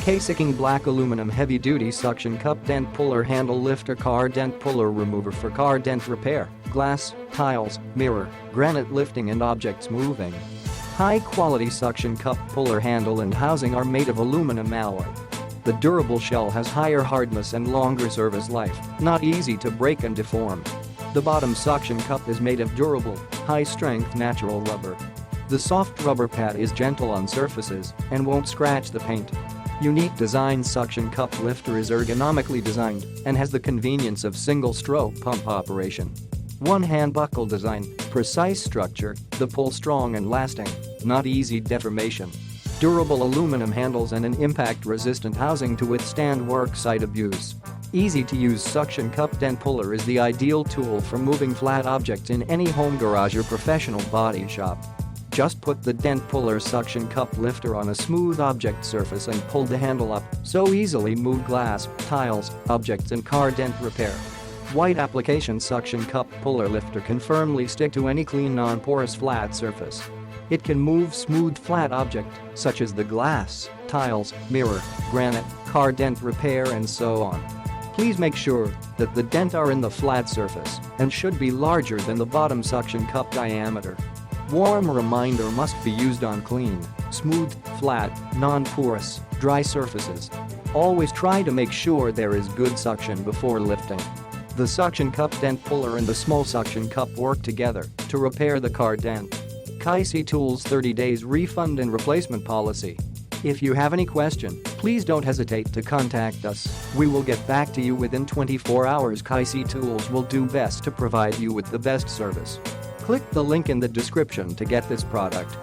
Kaisiking black aluminum heavy-duty suction cup dent puller handle lifter car dent puller remover for car dent repair, glass, tiles, mirror, granite lifting and objects moving. High-quality suction cup puller handle and housing are made of aluminum alloy. The durable shell has higher hardness and longer service life, not easy to break and deform. The bottom suction cup is made of durable, high-strength natural rubber. The soft rubber pad is gentle on surfaces and won't scratch the paint. Unique design suction cup lifter is ergonomically designed and has the convenience of single-stroke pump operation. One-hand buckle design, precise structure, the pull strong and lasting, not easy deformation. Durable aluminum handles and an impact-resistant housing to withstand worksite abuse. Easy-to-use suction cup dent puller is the ideal tool for moving flat objects in any home garage or professional body shop. Just put the dent puller suction cup lifter on a smooth object surface and pull the handle up, so easily move glass, tiles, objects and car dent repair. White application suction cup puller lifter can firmly stick to any clean non-porous flat surface. It can move smooth flat object, such as the glass, tiles, mirror, granite, car dent repair and so on. Please make sure that the dent are in the flat surface and should be larger than the bottom suction cup diameter. Warm reminder must be used on clean, smooth, flat, non-porous, dry surfaces. Always try to make sure there is good suction before lifting. The suction cup dent puller and the small suction cup work together to repair the car dent. Kaisi Tools 30 days refund and replacement policy. If you have any question, please don't hesitate to contact us. We will get back to you within 24 hours. Kaisi Tools will do best to provide you with the best service. Click the link in the description to get this product.